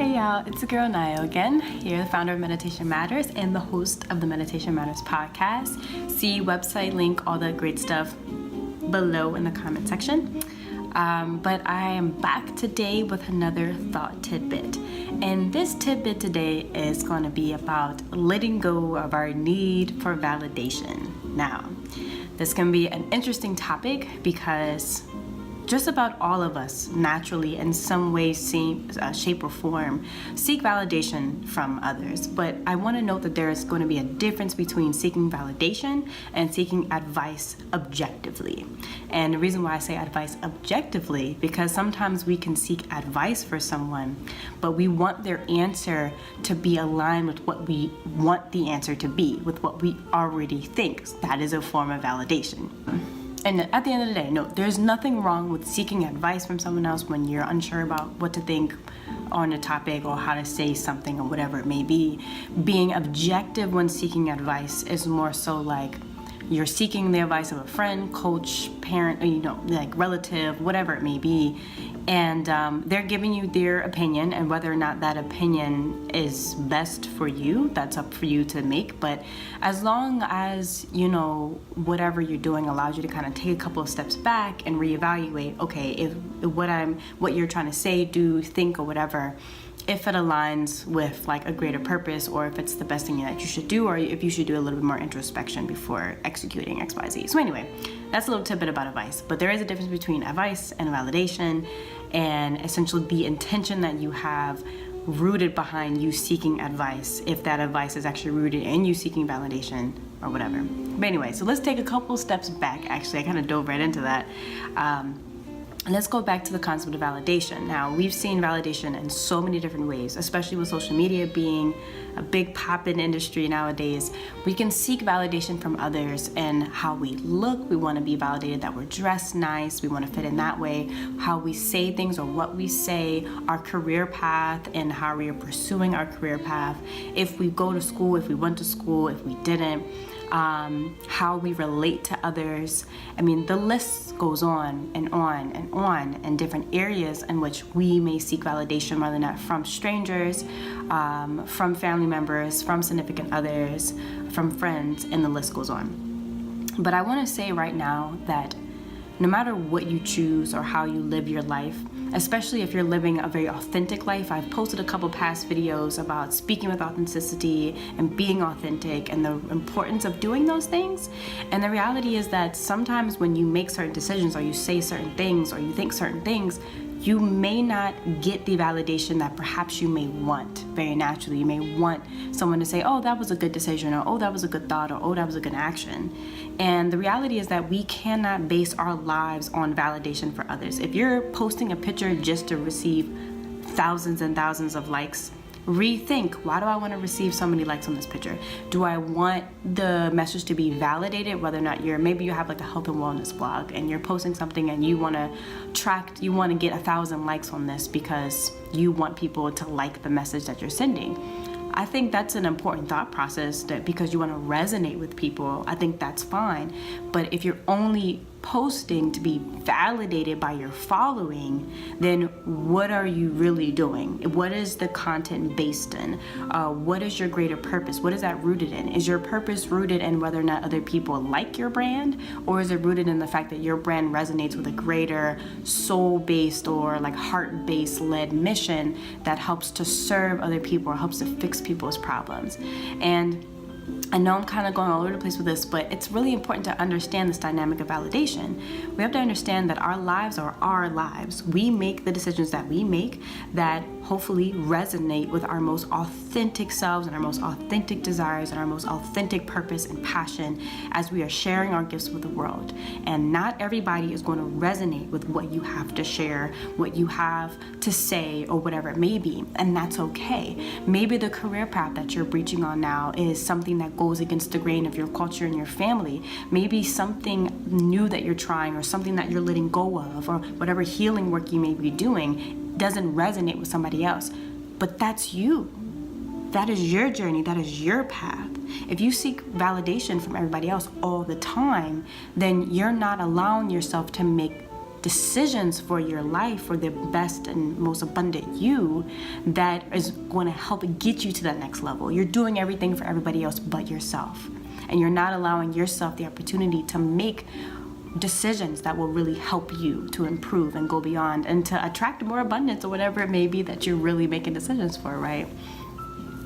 Hey y'all, it's the girl Nayo again, here, the founder of Meditation Matters and the host of the Meditation Matters podcast. See website link, all that great stuff below in the comment section. But I am back today with another thought tidbit. And this tidbit today is going to be about letting go of our need for validation. Now, this can be an interesting topic because just about all of us naturally in some way, shape or form seek validation from others. But I want to note that there is going to be a difference between seeking validation and seeking advice objectively. And the reason why I say advice objectively, because sometimes we can seek advice for someone, but we want their answer to be aligned with what we want the answer to be, with what we already think. That is a form of validation. And at the end of the day, no, there's nothing wrong with seeking advice from someone else when you're unsure about what to think on a topic or how to say something or whatever it may be. Being objective when seeking advice is more so like you're seeking the advice of a friend, coach, parent, like relative, whatever it may be. And they're giving you their opinion, and whether or not that opinion is best for you, that's up for you to make. But as long as, whatever you're doing allows you to kind of take a couple of steps back and reevaluate, okay, if what you're trying to say, do, think, or whatever, if it aligns with like a greater purpose, or if it's the best thing that you should do, or if you should do a little bit more introspection before executing XYZ. So anyway, that's a little tidbit about advice. But there is a difference between advice and validation, and essentially the intention that you have rooted behind you seeking advice, if that advice is actually rooted in you seeking validation or whatever. But anyway, so let's take a couple steps back. Actually, I kind of dove right into that. And let's go back to the concept of validation. Now, we've seen validation in so many different ways, especially with social media being a big pop-in industry nowadays. We can seek validation from others in how we look. We want to be validated that we're dressed nice. We want to fit in that way. How we say things or what we say, our career path and how we are pursuing our career path. If we go to school, if we went to school, if we didn't. How we relate to others. I mean, the list goes on and on and on in different areas in which we may seek validation, whether or not from strangers, from family members, from significant others, from friends, and the list goes on. But I want to say right now that no matter what you choose or how you live your life, especially if you're living a very authentic life. I've posted a couple past videos about speaking with authenticity and being authentic and the importance of doing those things. And the reality is that sometimes when you make certain decisions or you say certain things or you think certain things, you may not get the validation that perhaps you may want very naturally. You may want someone to say, oh, that was a good decision, or oh, that was a good thought, or oh, that was a good action. And the reality is that we cannot base our lives on validation for others. If you're posting a picture just to receive thousands and thousands of likes, rethink, why do I want to receive so many likes on this picture? Do I want the message to be validated, whether or not maybe you have like a health and wellness blog and you're posting something and you want to get 1,000 likes on this because you want people to like the message that you're sending. I think that's an important thought process, that because you want to resonate with people, I think that's fine. But if you're only posting to be validated by your following, then what are you really doing? What is the content based in? What is your greater purpose? What is that rooted in? Is your purpose rooted in whether or not other people like your brand? Or is it rooted in the fact that your brand resonates with a greater soul-based or like heart-based led mission that helps to serve other people or helps to fix people's problems? And I know I'm kind of going all over the place with this, but it's really important to understand this dynamic of validation. We have to understand that our lives are our lives. We make the decisions that we make that hopefully resonate with our most authentic selves and our most authentic desires and our most authentic purpose and passion as we are sharing our gifts with the world. And not everybody is going to resonate with what you have to share, what you have to say, or whatever it may be. And that's okay. Maybe the career path that you're reaching on now is something that goes against the grain of your culture and your family. Maybe something new that you're trying or something that you're letting go of, or whatever healing work you may be doing doesn't resonate with somebody else. But that's you. That is your journey. That is your path. If you seek validation from everybody else all the time, then you're not allowing yourself to make decisions for your life, for the best and most abundant you, that is going to help get you to that next level. You're doing everything for everybody else but yourself. And you're not allowing yourself the opportunity to make decisions that will really help you to improve and go beyond and to attract more abundance or whatever it may be that you're really making decisions for, right?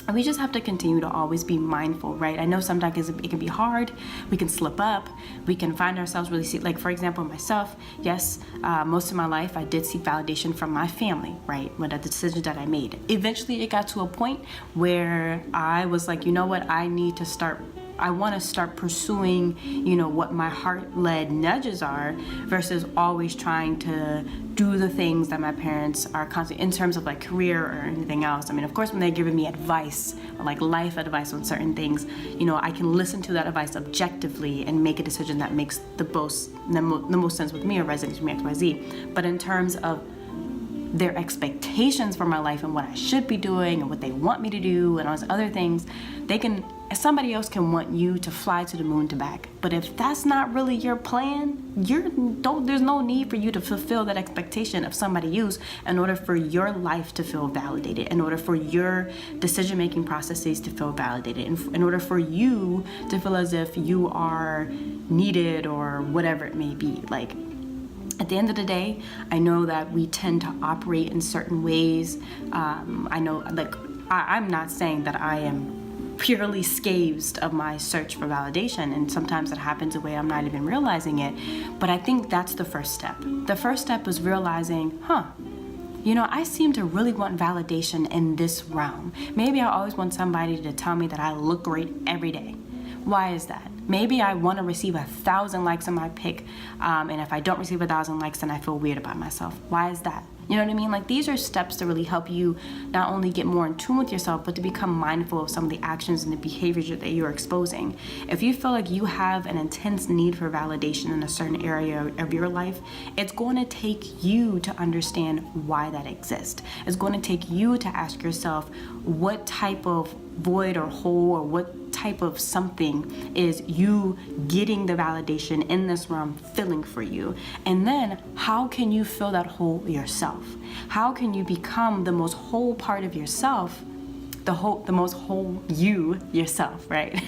And we just have to continue to always be mindful, right? I know sometimes it can be hard. We can slip up. We can find ourselves really like, for example, myself, yes, most of my life I did seek validation from my family, right? With the decisions that I made. Eventually it got to a point where I was like, you know what? I want to start pursuing, what my heart-led nudges are versus always trying to do the things that my parents are constantly in terms of like career or anything else. I mean, of course, when they're giving me advice, like life advice on certain things, I can listen to that advice objectively and make a decision that makes the most sense with me or resonates with me, XYZ. But in terms of their expectations for my life and what I should be doing and what they want me to do and all those other things, somebody else can want you to fly to the moon to back. But if that's not really your plan, there's no need for you to fulfill that expectation of somebody else in order for your life to feel validated, in order for your decision-making processes to feel validated, in order for you to feel as if you are needed or whatever it may be. Like, at the end of the day, I know that we tend to operate in certain ways. I know, like, I'm not saying that I am purely scathed of my search for validation, and sometimes it happens a way I'm not even realizing it, but I think that's the first step. The first step is realizing, I seem to really want validation in this realm. Maybe I always want somebody to tell me that I look great every day. Why is that? Maybe I want to receive 1,000 likes on my pic, and if I don't receive 1,000 likes, then I feel weird about myself. Why is that? You know what I mean? Like, these are steps to really help you not only get more in tune with yourself, but to become mindful of some of the actions and the behaviors that you're exposing. If you feel like you have an intense need for validation in a certain area of your life, it's going to take you to understand why that exists. It's going to take you to ask yourself what type of void or hole or what type of something is you getting the validation in this realm filling for you. And then how can you fill that hole yourself? How can you become the most whole part of yourself, the most whole you yourself, right?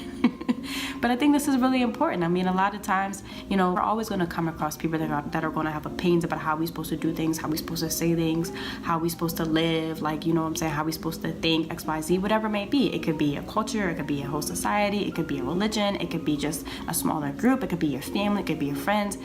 But I think this is really important. I mean, a lot of times, we're always going to come across people that are going to have opinions about how we're supposed to do things, how we're supposed to say things, how we're supposed to live, like, how we're supposed to think, XYZ, whatever it may be. It could be a culture, it could be a whole society, it could be a religion, it could be just a smaller group, it could be your family, it could be your friends,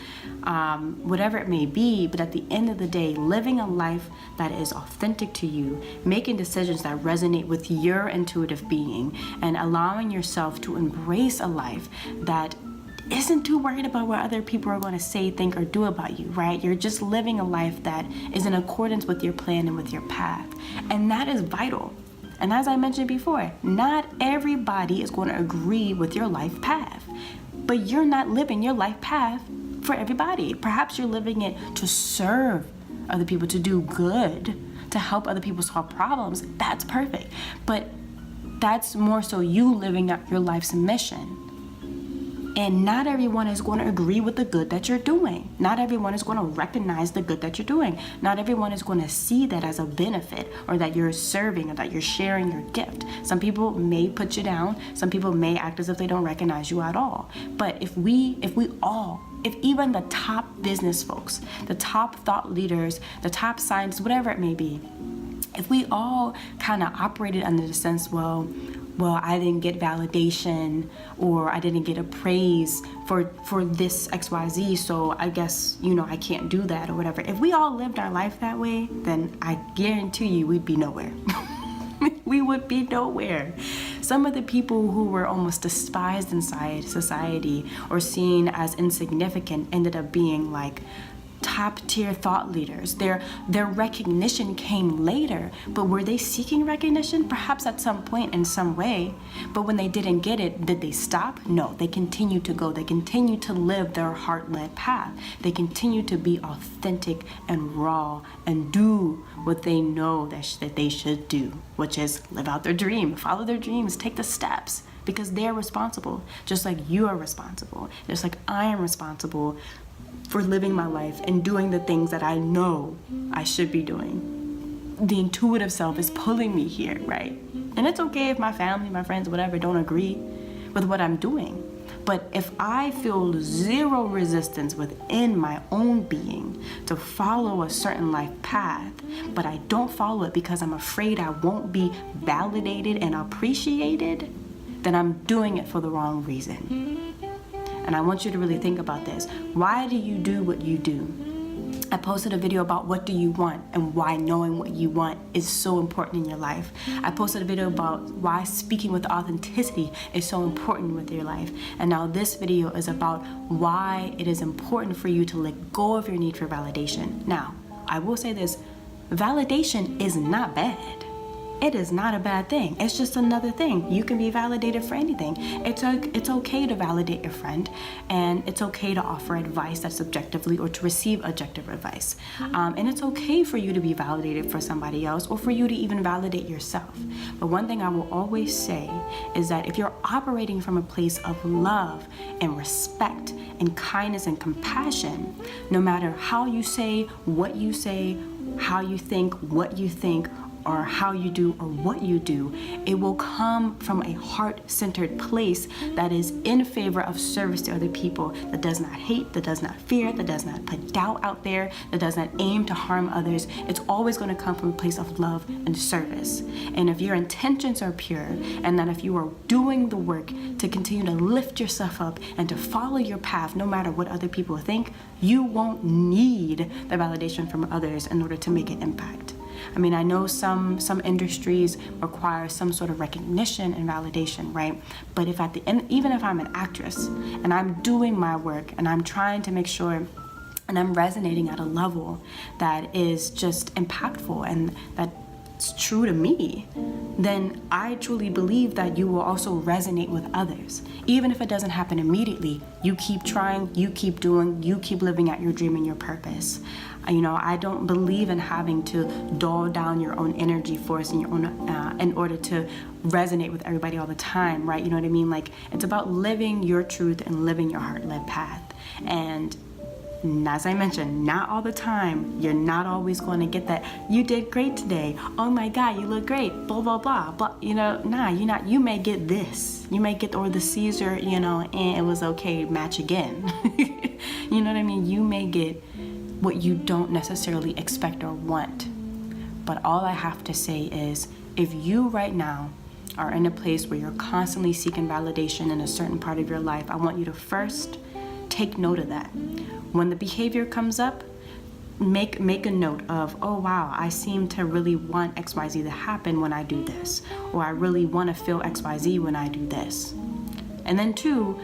whatever it may be. But at the end of the day, living a life that is authentic to you, making decisions that resonate with your intuitive being, and allowing yourself to embrace a life that isn't too worried about what other people are going to say, think, or do about you, right? You're just living a life that is in accordance with your plan and with your path. And that is vital. And as I mentioned before, not everybody is going to agree with your life path. But you're not living your life path for everybody. Perhaps you're living it to serve other people, to do good, to help other people solve problems. That's perfect. But that's more so you living out your life's mission. And not everyone is going to agree with the good that you're doing. Not everyone is going to recognize the good that you're doing. Not everyone is going to see that as a benefit, or that you're serving, or that you're sharing your gift. Some people may put you down. Some people may act as if they don't recognize you at all. But if even the top business folks, the top thought leaders, the top scientists, whatever it may be, if we all kind of operated under the sense, well, I didn't get validation, or I didn't get a praise for this XYZ, so I guess, I can't do that or whatever. If we all lived our life that way, then I guarantee you we'd be nowhere. We would be nowhere. Some of the people who were almost despised in society or seen as insignificant ended up being like top-tier thought leaders. Their recognition came later, but were they seeking recognition? Perhaps at some point in some way. But when they didn't get it, did they stop? No, they continued to go. They continued to live their heart-led path. They continued to be authentic and raw and do what they know that they should do, which is live out their dream, follow their dreams, take the steps, because they're responsible, just like you are responsible, just like I am responsible for living my life and doing the things that I know I should be doing. The intuitive self is pulling me here, right? And it's okay if my family, my friends, whatever, don't agree with what I'm doing. But if I feel zero resistance within my own being to follow a certain life path, but I don't follow it because I'm afraid I won't be validated and appreciated, then I'm doing it for the wrong reason. And I want you to really think about this. Why do you do what you do? I posted a video about what do you want and why knowing what you want is so important in your life. I posted a video about why speaking with authenticity is so important with your life. And now this video is about why it is important for you to let go of your need for validation. Now, I will say this, validation is not bad. It is not a bad thing. It's just another thing. You can be validated for anything. It's okay to validate your friend, and it's okay to offer advice that's subjectively or to receive objective advice. And it's okay for you to be validated for somebody else or for you to even validate yourself. But one thing I will always say is that if you're operating from a place of love and respect and kindness and compassion, no matter how you say, how you think, what you think, or how you do or what you do, it will come from a heart-centered place that is in favor of service to other people, that does not hate, that does not fear, that does not put doubt out there, that does not aim to harm others. It's always going to come from a place of love and service. And if your intentions are pure, and that if you are doing the work to continue to lift yourself up and to follow your path no matter what other people think, you won't need the validation from others in order to make an impact. I mean, I know some industries require some sort of recognition and validation, right? But if at the end, even if I'm an actress and I'm doing my work and I'm trying to make sure and I'm resonating at a level that is just impactful and that's true to me, then I truly believe that you will also resonate with others. Even if it doesn't happen immediately, you keep trying, you keep doing, you keep living out your dream and your purpose. I don't believe in having to dull down your own energy force and your own in order to resonate with everybody all the time, right? You know what I mean? Like, it's about living your truth and living your heart-led path. And as I mentioned, not all the time. You're not always going to get that, you did great today. Oh my God, you look great, blah, blah, blah. But, you're not. You may get this. You may get, or the Caesar, and it was okay, match again. You know what I mean? You may get what you don't necessarily expect or want. But all I have to say is, if you right now are in a place where you're constantly seeking validation in a certain part of your life, I want you to first take note of that. When the behavior comes up, make a note of, oh wow, I seem to really want XYZ to happen when I do this, or I really want to feel XYZ when I do this. And then 2,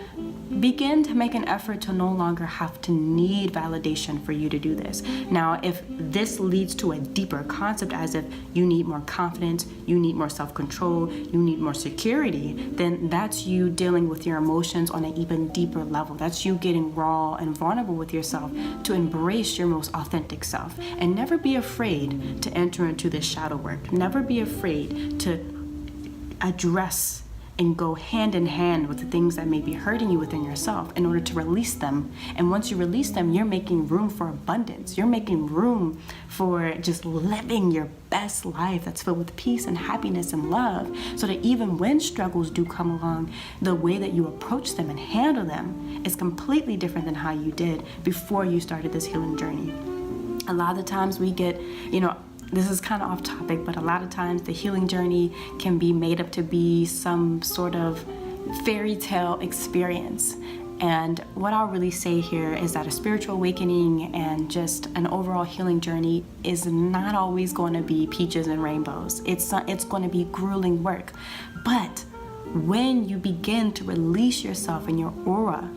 begin to make an effort to no longer have to need validation for you to do this. Now, if this leads to a deeper concept, as if you need more confidence, you need more self-control, you need more security, then that's you dealing with your emotions on an even deeper level. That's you getting raw and vulnerable with yourself to embrace your most authentic self. And never be afraid to enter into this shadow work. Never be afraid to address and go hand in hand with the things that may be hurting you within yourself in order to release them. And once you release them, you're making room for abundance. You're making room for just living your best life that's filled with peace and happiness and love, so that even when struggles do come along, the way that you approach them and handle them is completely different than how you did before you started this healing journey. A lot of the times we get, this is kind of off topic, but a lot of times the healing journey can be made up to be some sort of fairy tale experience. And what I'll really say here is that a spiritual awakening and just an overall healing journey is not always going to be peaches and rainbows. It's going to be grueling work. But when you begin to release yourself and your aura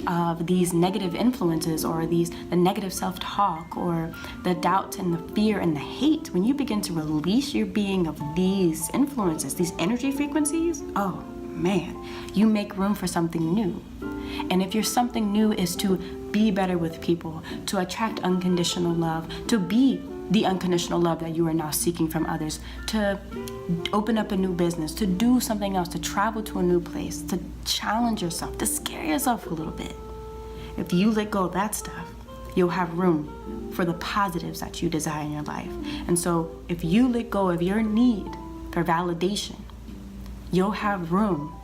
of these negative influences, or the negative self-talk, or the doubt and the fear and the hate, when you begin to release your being of these influences, these energy frequencies, oh man, you make room for something new. And if your something new is to be better with people, to attract unconditional love, to be the unconditional love that you are now seeking from others, to open up a new business, to do something else, to travel to a new place, to challenge yourself, to scare yourself a little bit, If you let go of that stuff, you'll have room for the positives that you desire in your life. And so if you let go of your need for validation, you'll have room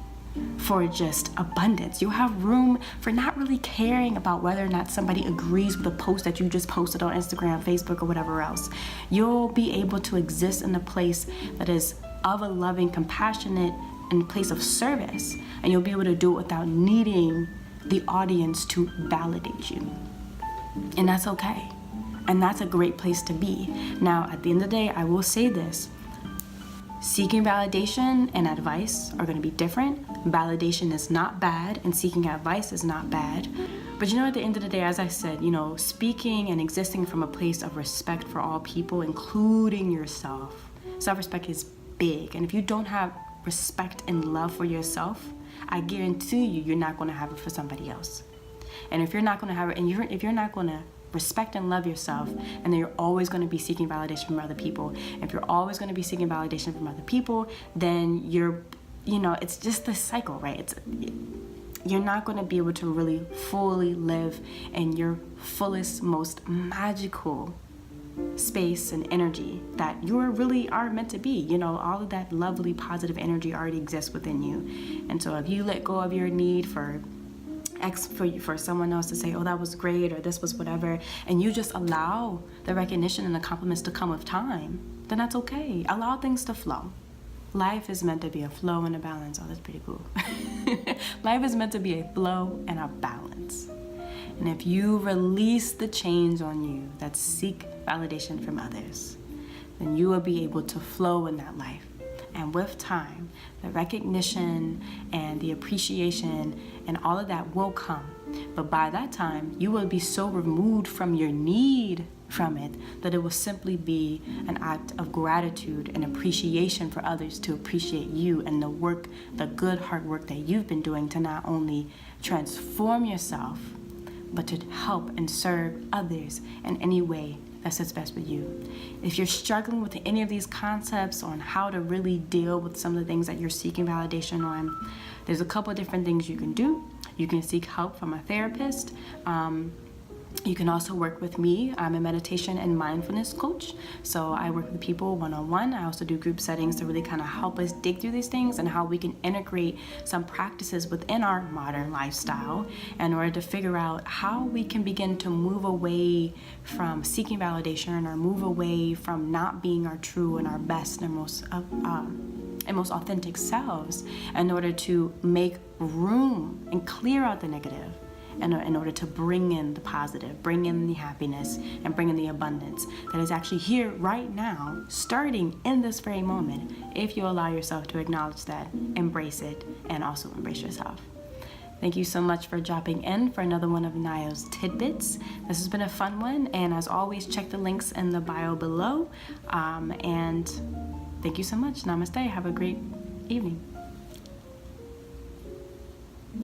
for just abundance. You'll have room for not really caring about whether or not somebody agrees with a post that you just posted on Instagram, Facebook, or whatever else. You'll be able to exist in a place that is of a loving, compassionate, and place of service. And you'll be able to do it without needing the audience to validate you. And that's okay. And that's a great place to be. Now, at the end of the day, I will say this. Seeking validation and advice are going to be different. Validation is not bad, and seeking advice is not bad. But at the end of the day, as I said, speaking and existing from a place of respect for all people, including yourself. Self-respect is big. And if you don't have respect and love for yourself, I guarantee you're not going to have it for somebody else. And if you're not going to have it, and if you're not going to respect and love yourself, and then you're always going to be seeking validation from other people. If you're always going to be seeking validation from other people, then it's just this cycle, right? You're not going to be able to really fully live in your fullest, most magical space and energy that you really are meant to be. All of that lovely, positive energy already exists within you. And so if you let go of your need for someone else to say, oh, that was great, or this was whatever, and you just allow the recognition and the compliments to come with time, then that's okay. Allow things to flow. Life is meant to be a flow and a balance. Oh, that's pretty cool. Life is meant to be a flow and a balance. And if you release the chains on you that seek validation from others, then you will be able to flow in that life. And with time, the recognition and the appreciation and all of that will come. But by that time, you will be so removed from your need from it that it will simply be an act of gratitude and appreciation for others to appreciate you and the good hard work that you've been doing to not only transform yourself, but to help and serve others in any way that sits best with you. If you're struggling with any of these concepts on how to really deal with some of the things that you're seeking validation on, there's a couple of different things you can do. You can seek help from a therapist. You can also work with me. I'm a meditation and mindfulness coach. So I work with people one-on-one. I also do group settings to really kind of help us dig through these things and how we can integrate some practices within our modern lifestyle in order to figure out how we can begin to move away from seeking validation or move away from not being our true and our best and most authentic selves in order to make room and clear out the negative. In order to bring in the positive, bring in the happiness, and bring in the abundance that is actually here right now, starting in this very moment, if you allow yourself to acknowledge that, embrace it, and also embrace yourself. Thank you so much for dropping in for another one of Nayo's Tidbits. This has been a fun one, and as always, check the links in the bio below. And thank you so much. Namaste. Have a great evening.